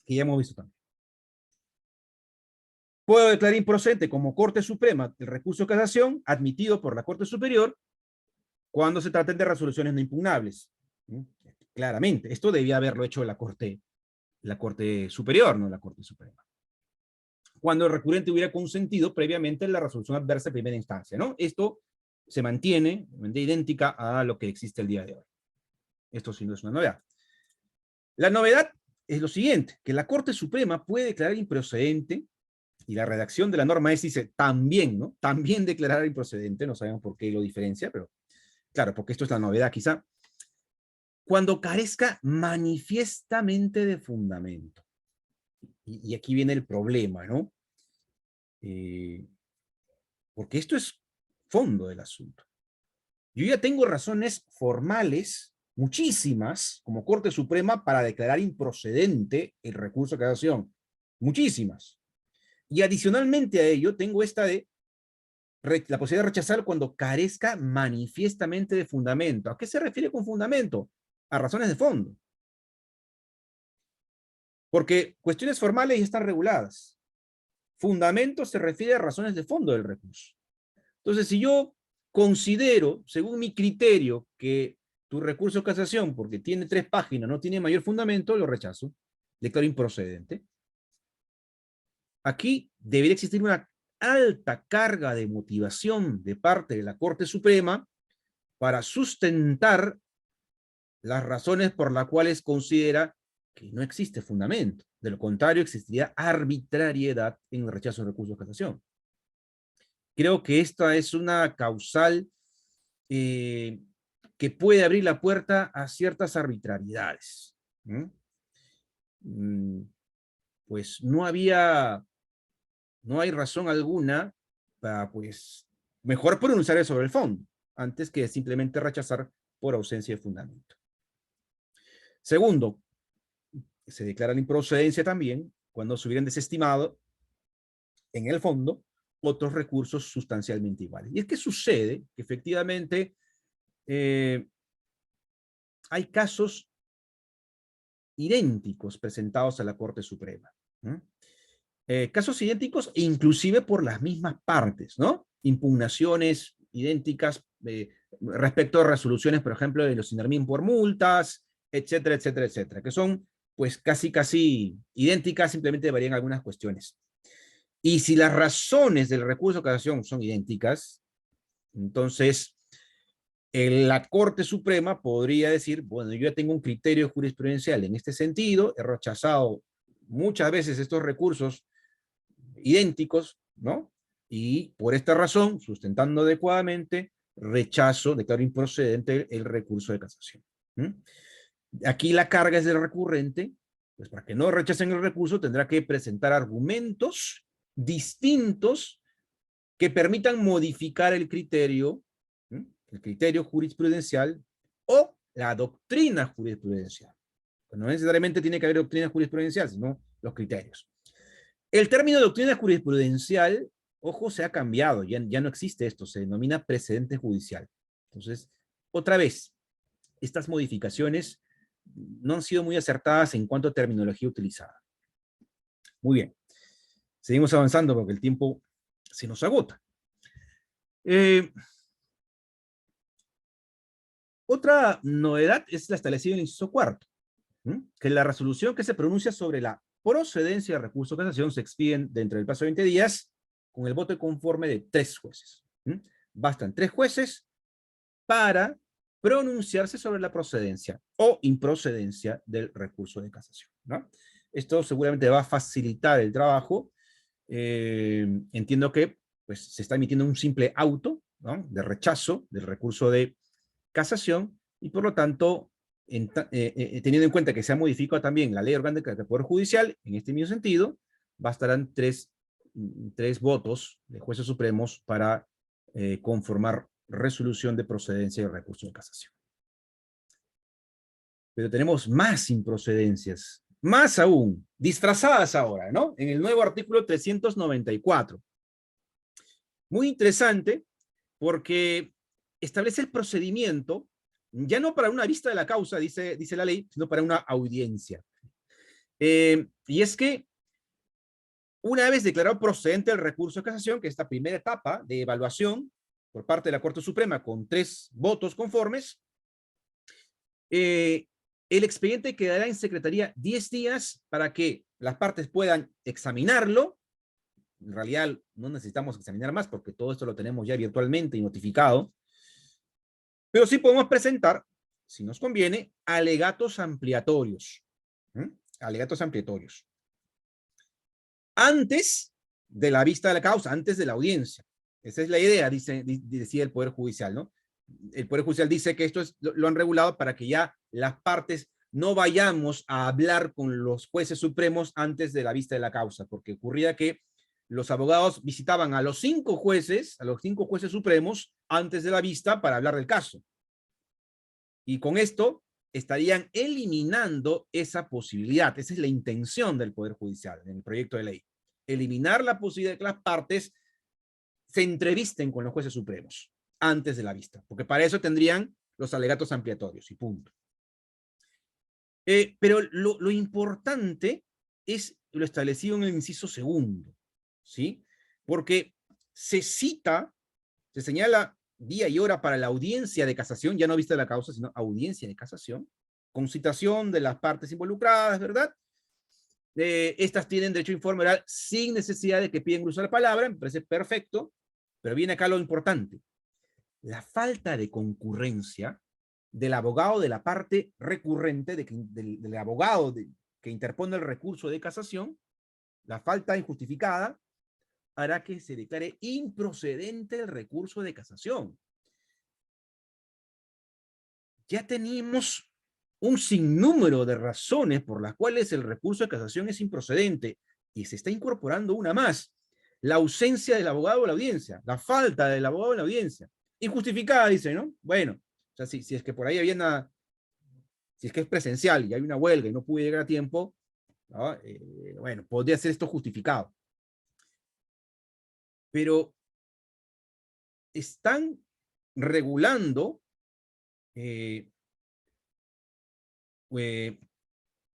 Que ya hemos visto también. Puedo declarar improcedente como Corte Suprema el recurso de casación admitido por la Corte Superior cuando se traten de resoluciones no impugnables. Claramente, esto debía haberlo hecho la Corte Superior, no la Corte Suprema. Cuando el recurrente hubiera consentido previamente en la resolución adversa de primera instancia, ¿no? Esto se mantiene de idéntica a lo que existe el día de hoy. Esto sí no es una novedad. La novedad es lo siguiente, que la Corte Suprema puede declarar improcedente, y la redacción de la norma dice también, ¿no? También declarar improcedente, no sabemos por qué lo diferencia, pero claro, porque esto es la novedad quizá, cuando carezca manifiestamente de fundamento. Y aquí viene el problema, ¿no? Porque esto es fondo del asunto. Yo ya tengo razones formales, muchísimas, como Corte Suprema, para declarar improcedente el recurso de casación. Muchísimas. Y adicionalmente a ello, tengo esta de la posibilidad de rechazar cuando carezca manifiestamente de fundamento. ¿A qué se refiere con fundamento? A razones de fondo. Porque cuestiones formales ya están reguladas. Fundamento se refiere a razones de fondo del recurso. Entonces, si yo considero, según mi criterio, que tu recurso de casación, porque tiene 3 páginas, no tiene mayor fundamento, lo rechazo, declaro improcedente. Aquí debería existir una alta carga de motivación de parte de la Corte Suprema para sustentar las razones por las cuales considera que no existe fundamento. De lo contrario, existiría arbitrariedad en el rechazo de recursos de casación. Creo que esta es una causal que puede abrir la puerta a ciertas arbitrariedades. Pues no hay razón alguna para, pues, mejor pronunciar sobre el fondo, antes que simplemente rechazar por ausencia de fundamento. Segundo, se declara la improcedencia también cuando se hubieran desestimado en el fondo otros recursos sustancialmente iguales. Y es que sucede que efectivamente hay casos idénticos presentados a la Corte Suprema. Casos idénticos e inclusive por las mismas partes, ¿no? Impugnaciones idénticas respecto a resoluciones, por ejemplo, de los INARMIN por multas, etcétera, etcétera, etcétera, que son pues casi idénticas, simplemente varían algunas cuestiones. Y si las razones del recurso de casación son idénticas, entonces la Corte Suprema podría decir, bueno, yo ya tengo un criterio jurisprudencial en este sentido, he rechazado muchas veces estos recursos idénticos, ¿no? Y por esta razón, sustentando adecuadamente, declaro improcedente el recurso de casación. Aquí la carga es del recurrente, pues para que no rechacen el recurso tendrá que presentar argumentos distintos que permitan modificar el criterio jurisprudencial o la doctrina jurisprudencial. No necesariamente tiene que haber doctrina jurisprudencial, sino los criterios. El término doctrina jurisprudencial, ojo, se ha cambiado, ya no existe esto, se denomina precedente judicial. Entonces, otra vez, estas modificaciones no han sido muy acertadas en cuanto a terminología utilizada. Muy bien. Seguimos avanzando porque el tiempo se nos agota. Otra novedad es la establecida en el inciso cuarto, que la resolución que se pronuncia sobre la procedencia de recurso de casación se expiden dentro del plazo de 20 días con el voto conforme de 3 jueces. Bastan 3 jueces para pronunciarse sobre la procedencia o improcedencia del recurso de casación, ¿no? Esto seguramente va a facilitar el trabajo. Entiendo que pues, se está emitiendo un simple auto, ¿no?, de rechazo del recurso de casación y por lo tanto, teniendo en cuenta que se ha modificado también la ley orgánica del Poder Judicial, en este mismo sentido, bastarán tres votos de jueces supremos para conformar resolución de procedencia y recurso de casación. Pero tenemos más improcedencias, más aún, disfrazadas ahora, ¿no? En el nuevo artículo 394. Muy interesante porque establece el procedimiento, ya no para una vista de la causa, dice la ley, sino para una audiencia. Y es que una vez declarado procedente el recurso de casación, que es esta primera etapa de evaluación por parte de la Corte Suprema con 3 votos conformes, el expediente quedará en secretaría 10 días para que las partes puedan examinarlo. En realidad no necesitamos examinar más porque todo esto lo tenemos ya virtualmente y notificado. Pero sí podemos presentar, si nos conviene, alegatos ampliatorios. Alegatos ampliatorios. Antes de la vista de la causa, antes de la audiencia. Esa es la idea, decía el Poder Judicial, ¿no? El Poder Judicial dice que esto lo han regulado para que ya las partes no vayamos a hablar con los jueces supremos antes de la vista de la causa, porque ocurría que los abogados visitaban a los 5 jueces supremos antes de la vista para hablar del caso. Y con esto estarían eliminando esa posibilidad. Esa es la intención del Poder Judicial en el proyecto de ley. Eliminar la posibilidad de que las partes se entrevisten con los jueces supremos antes de la vista, porque para eso tendrían los alegatos ampliatorios y punto. Pero lo importante es lo establecido en el inciso segundo, ¿sí? Porque se señala día y hora para la audiencia de casación, ya no vista de la causa, sino audiencia de casación, con citación de las partes involucradas, ¿verdad? Estas tienen derecho a informe oral sin necesidad de que pidan uso de la palabra, me parece perfecto, pero viene acá lo importante. La falta de concurrencia del abogado de la parte recurrente, del abogado que interpone el recurso de casación, la falta injustificada, hará que se declare improcedente el recurso de casación. Ya tenemos un sinnúmero de razones por las cuales el recurso de casación es improcedente y se está incorporando una más. La ausencia del abogado en la audiencia, la falta del abogado en la audiencia. Injustificada, dice, ¿no? Bueno, o sea, si es que por ahí había una, si es que es presencial y hay una huelga y no pude llegar a tiempo, ¿no? Bueno, podría ser esto justificado. Pero están regulando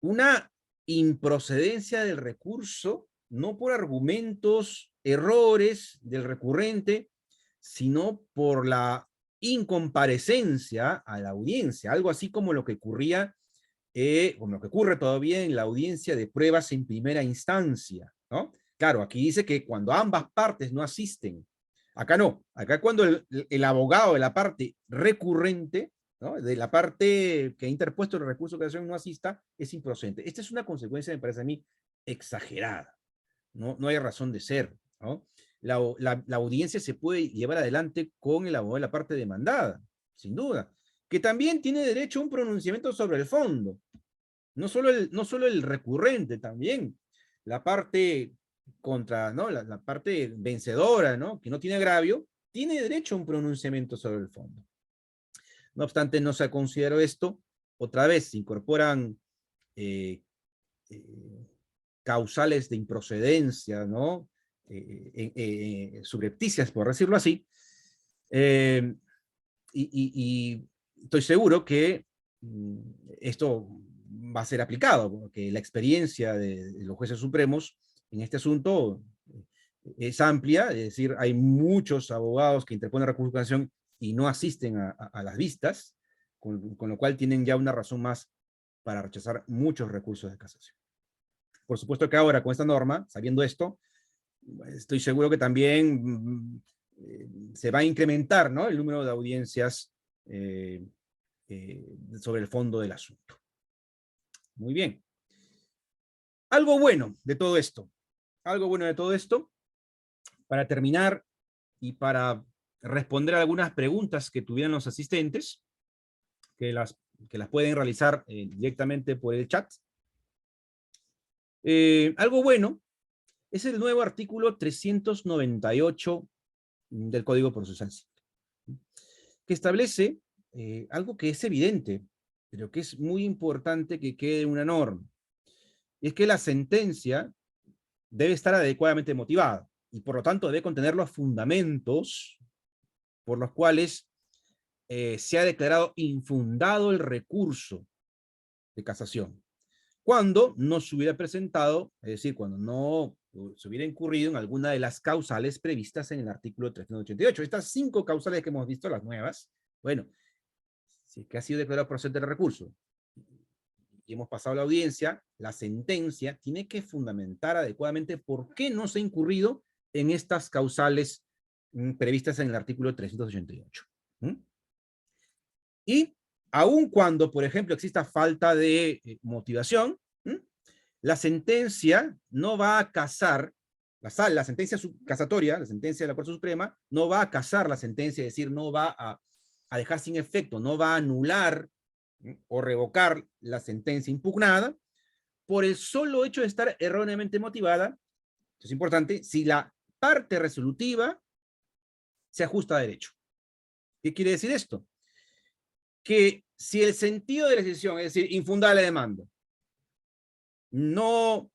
una improcedencia del recurso, no por argumentos, errores del recurrente, sino por la incomparecencia a la audiencia, algo así como lo que ocurría, como lo que ocurre todavía en la audiencia de pruebas en primera instancia, ¿no? Claro, aquí dice que cuando ambas partes no asisten, acá no, acá cuando el abogado de la parte recurrente, ¿no?, de la parte que ha interpuesto el recurso de casación no asista, es improcedente. Esta es una consecuencia, me parece a mí, exagerada. No hay razón de ser, ¿no? La audiencia se puede llevar adelante con el abogado de la parte demandada, sin duda, que también tiene derecho a un pronunciamiento sobre el fondo. No solo el recurrente, también la parte contra, ¿no?, la parte vencedora, ¿no?, que no tiene agravio, tiene derecho a un pronunciamiento sobre el fondo. No obstante, no se consideró esto. Otra vez se incorporan causales de improcedencia, ¿no?, subrepticias, por decirlo así, y estoy seguro que esto va a ser aplicado, porque la experiencia de los jueces supremos en este asunto es amplia, es decir, hay muchos abogados que interponen recursos de casación y no asisten a las vistas, con lo cual tienen ya una razón más para rechazar muchos recursos de casación. Por supuesto que ahora con esta norma, sabiendo esto, estoy seguro que también se va a incrementar, ¿no?, el número de audiencias sobre el fondo del asunto. Muy bien. Algo bueno de todo esto, para terminar y para responder a algunas preguntas que tuvieran los asistentes, que las pueden realizar directamente por el chat. Algo bueno es el nuevo artículo 398 del Código Procesal Civil, que establece algo que es evidente, pero que es muy importante que quede una norma. Y es que la sentencia debe estar adecuadamente motivada y por lo tanto debe contener los fundamentos por los cuales se ha declarado infundado el recurso de casación, cuando no se hubiera presentado, es decir, cuando no se hubiera incurrido en alguna de las causales previstas en el artículo 388. Estas 5 causales que hemos visto, las nuevas, bueno, si es que ha sido declarado procedente el recurso y hemos pasado la audiencia, la sentencia tiene que fundamentar adecuadamente por qué no se ha incurrido en estas causales previstas en el artículo 388. Y aun cuando, por ejemplo, exista falta de motivación, la sentencia no va a casar, la sentencia casatoria, la sentencia de la Corte Suprema, no va a casar la sentencia, es decir, no va a dejar sin efecto, no va a anular o revocar la sentencia impugnada por el solo hecho de estar erróneamente motivada. Esto es importante, si la parte resolutiva se ajusta a derecho. ¿Qué quiere decir esto? Que si el sentido de la decisión, es decir, infundada la demanda, no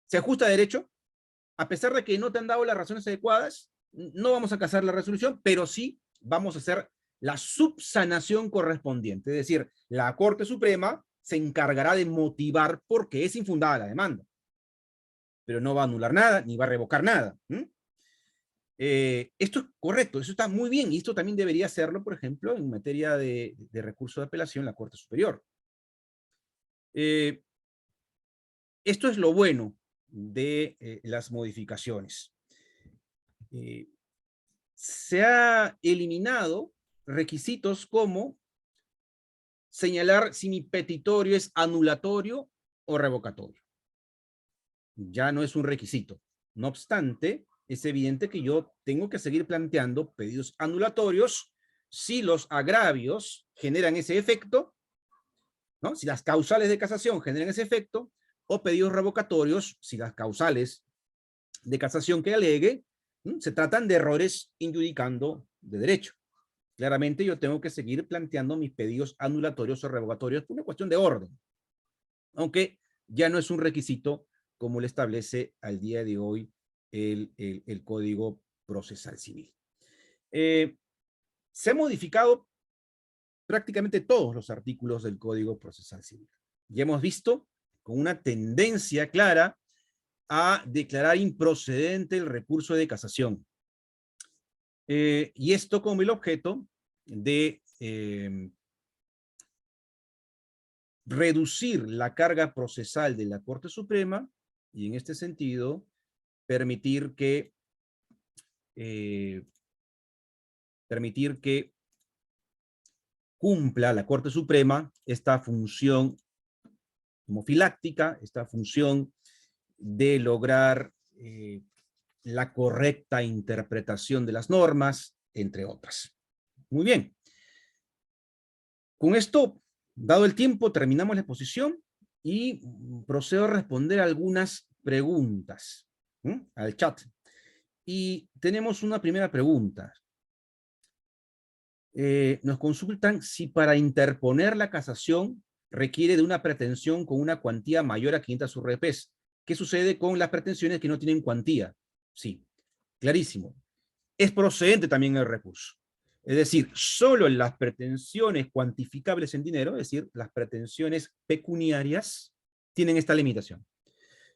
se ajusta a derecho, a pesar de que no te han dado las razones adecuadas, no vamos a casar la resolución, pero sí vamos a hacer la subsanación correspondiente. Es decir, la Corte Suprema se encargará de motivar por qué es infundada la demanda, pero no va a anular nada, ni va a revocar nada. Esto es correcto, eso está muy bien, y esto también debería hacerlo, por ejemplo, en materia de recurso de apelación, la Corte Superior. Esto es lo bueno de las modificaciones. Se ha eliminado requisitos como señalar si mi petitorio es anulatorio o revocatorio. Ya no es un requisito. No obstante, es evidente que yo tengo que seguir planteando pedidos anulatorios si los agravios generan ese efecto, ¿no? Si las causales de casación generan ese efecto, o pedidos revocatorios si las causales de casación que alegue se tratan de errores injudicando de derecho. Claramente yo tengo que seguir planteando mis pedidos anulatorios o revocatorios por una cuestión de orden, aunque ya no es un requisito como le establece al día de hoy el Código Procesal Civil. Se han modificado prácticamente todos los artículos del Código Procesal Civil. Ya hemos visto con una tendencia clara a declarar improcedente el recurso de casación. Y esto con el objeto de reducir la carga procesal de la Corte Suprema y en este sentido permitir que cumpla la Corte Suprema esta función homofiláctica, esta función de lograr la correcta interpretación de las normas, entre otras. Muy bien. Con esto, dado el tiempo, terminamos la exposición y procedo a responder algunas preguntas al chat. Y tenemos una primera pregunta. Nos consultan si para interponer la casación requiere de una pretensión con una cuantía mayor a 500 URPs. ¿Qué sucede con las pretensiones que no tienen cuantía? Sí, clarísimo. Es procedente también el recurso. Es decir, solo en las pretensiones cuantificables en dinero, es decir, las pretensiones pecuniarias, tienen esta limitación.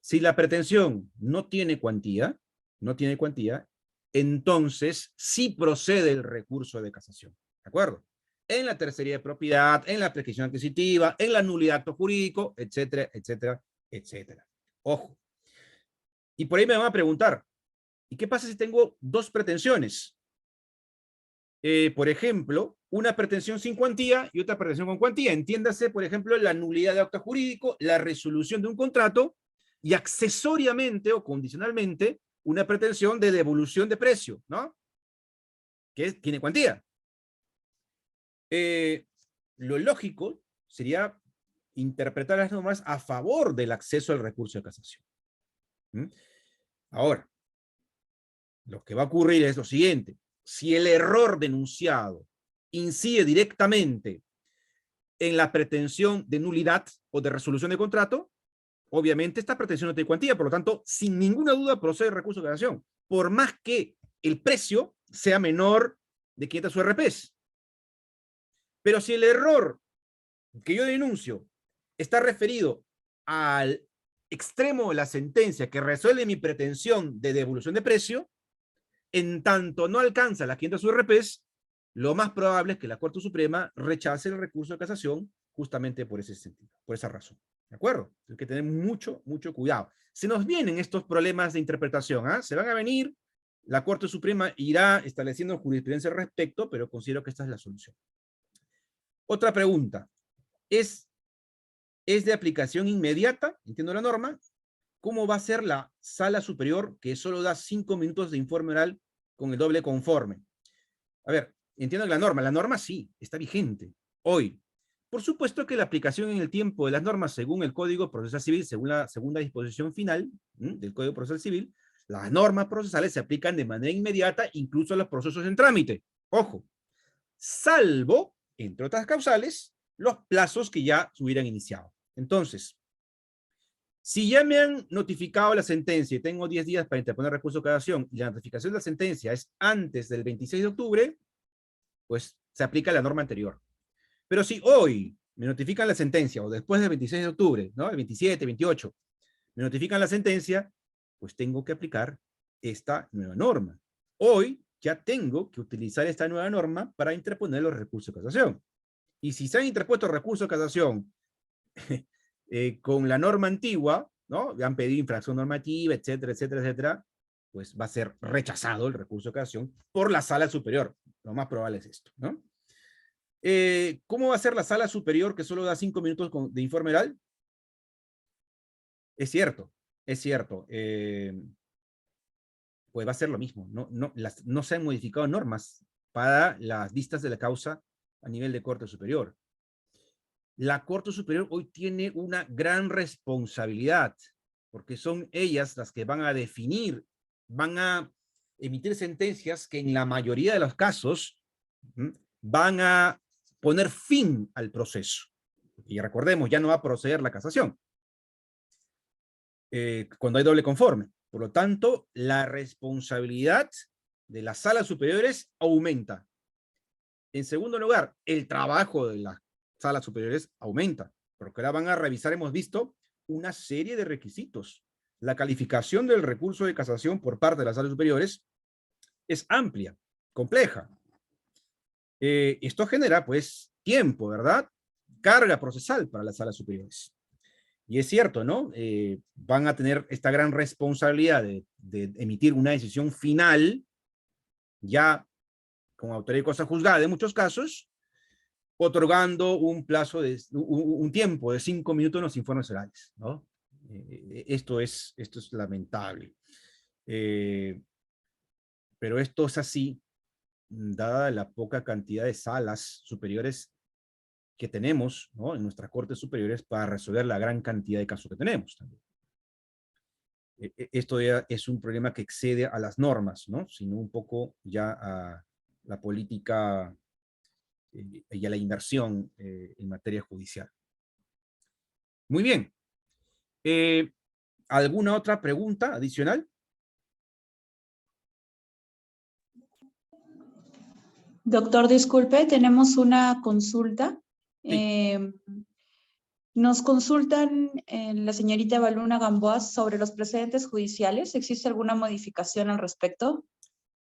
Si la pretensión no tiene cuantía, entonces sí procede el recurso de casación. ¿De acuerdo? En la tercería de propiedad, en la prescripción adquisitiva, en la nulidad de acto jurídico, etcétera, etcétera, etcétera. Ojo. Y por ahí me van a preguntar, ¿y qué pasa si tengo dos pretensiones? Por ejemplo, una pretensión sin cuantía y otra pretensión con cuantía. Entiéndase, por ejemplo, la nulidad de acto jurídico, la resolución de un contrato y accesoriamente o condicionalmente una pretensión de devolución de precio, ¿no? Que tiene cuantía. Lo lógico sería interpretar las normas a favor del acceso al recurso de casación. Ahora, lo que va a ocurrir es lo siguiente. Si el error denunciado incide directamente en la pretensión de nulidad o de resolución de contrato, obviamente esta pretensión no tiene cuantía, por lo tanto, sin ninguna duda procede el recurso de casación, por más que el precio sea menor de 500 URPs. Pero si el error que yo denuncio está referido al extremo de la sentencia que resuelve mi pretensión de devolución de precio, en tanto no alcanza las 500 URPs, lo más probable es que la Corte Suprema rechace el recurso de casación justamente por ese sentido, por esa razón. ¿De acuerdo? Hay que tener mucho, mucho cuidado. Se nos vienen estos problemas de interpretación, ¿eh? Se van a venir, la Corte Suprema irá estableciendo jurisprudencia al respecto, pero considero que esta es la solución. Otra pregunta. ¿Es de aplicación inmediata? Entiendo la norma. ¿Cómo va a ser la sala superior que solo da 5 minutos de informe oral con el doble conforme? A ver, entiendo la norma sí, está vigente, hoy. Por supuesto que la aplicación en el tiempo de las normas según el Código Procesal Civil, según la segunda disposición final del Código Procesal Civil, las normas procesales se aplican de manera inmediata incluso a los procesos en trámite. Ojo, salvo, entre otras causales, los plazos que ya se hubieran iniciado. Entonces, si ya me han notificado la sentencia y tengo 10 días para interponer recurso de cassación y la notificación de la sentencia es antes del 26 de octubre, pues se aplica la norma anterior. Pero si hoy me notifican la sentencia o después del 26 de octubre, ¿no? El 27, 28, me notifican la sentencia, pues tengo que aplicar esta nueva norma. Hoy ya tengo que utilizar esta nueva norma para interponer los recursos de casación. Y si se han interpuesto recursos de casación con la norma antigua, ¿no? Han pedido infracción normativa, etcétera, etcétera, etcétera, pues va a ser rechazado el recurso de casación por la sala superior. Lo más probable es esto, ¿no? ¿Cómo va a ser la sala superior que solo da 5 minutos de informe oral? Es cierto, es cierto. Pues va a ser lo mismo. No se han modificado normas para las vistas de la causa a nivel de Corte Superior. La Corte Superior hoy tiene una gran responsabilidad, porque son ellas las que van a definir, van a emitir sentencias que en la mayoría de los casos van a poner fin al proceso. Y recordemos, ya no va a proceder la casación cuando hay doble conforme. Por lo tanto, la responsabilidad de las salas superiores aumenta. En segundo lugar, el trabajo de las salas superiores aumenta, porque ahora van a revisar, hemos visto, una serie de requisitos. La calificación del recurso de casación por parte de las salas superiores es amplia, compleja. Esto genera, pues, tiempo, ¿verdad? Carga procesal para las salas superiores. Y es cierto, ¿no? Van a tener esta gran responsabilidad de emitir una decisión final, ya con autoridad y cosa juzgada en muchos casos, otorgando un plazo de un tiempo de 5 minutos en los informes orales, ¿no? Esto es lamentable. Pero esto es así, dada la poca cantidad de salas superiores que tenemos, ¿no? En nuestras cortes superiores para resolver la gran cantidad de casos que tenemos también. Esto ya es un problema que excede a las normas, ¿no? Sino un poco ya a la política y a la inversión en materia judicial. Muy bien. ¿Alguna otra pregunta adicional? Doctor, disculpe, tenemos una consulta. Sí. Nos consultan la señorita Baluna Gamboa sobre los precedentes judiciales. ¿Existe alguna modificación al respecto?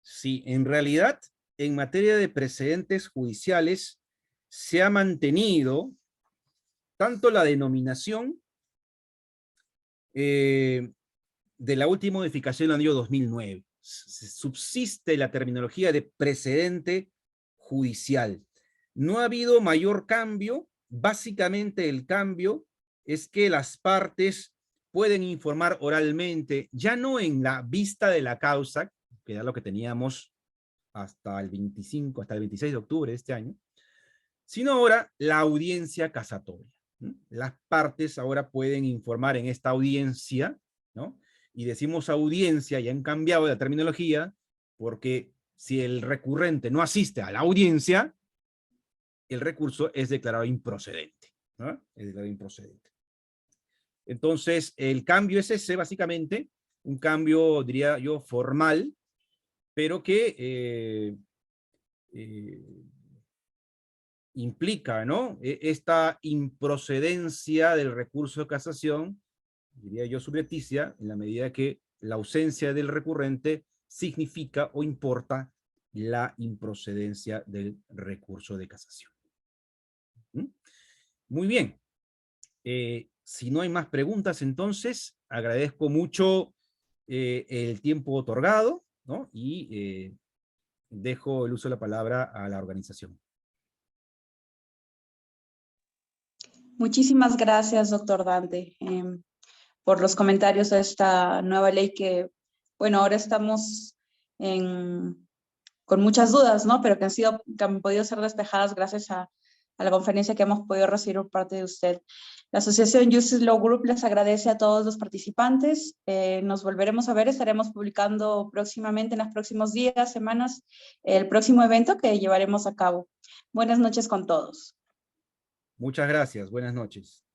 Sí, en realidad, en materia de precedentes judiciales, se ha mantenido tanto la denominación de la última modificación del año 2009. Subsiste la terminología de precedente judicial. No ha habido mayor cambio. Básicamente el cambio es que las partes pueden informar oralmente, ya no en la vista de la causa, que era lo que teníamos hasta el 25, hasta el 26 de octubre de este año, sino ahora la audiencia casatoria. Las partes ahora pueden informar en esta audiencia, ¿no? Y decimos audiencia, y han cambiado la terminología, porque si el recurrente no asiste a la audiencia, el recurso es declarado improcedente, ¿no? Es declarado improcedente. Entonces, el cambio es ese, básicamente, un cambio, diría yo, formal, pero que implica, ¿no? Esta improcedencia del recurso de casación, diría yo, subrepticia, en la medida que la ausencia del recurrente significa o importa la improcedencia del recurso de casación. Muy bien. Si no hay más preguntas, entonces, agradezco mucho el tiempo otorgado, ¿no? Y dejo el uso de la palabra a la organización. Muchísimas gracias, doctor Dante, por los comentarios de esta nueva ley que, bueno, ahora estamos con muchas dudas, ¿no? Pero que han podido ser despejadas gracias a la conferencia que hemos podido recibir por parte de usted. La Asociación Justice Law Group les agradece a todos los participantes. Nos volveremos a ver, estaremos publicando próximamente, en los próximos días, semanas, el próximo evento que llevaremos a cabo. Buenas noches con todos. Muchas gracias. Buenas noches.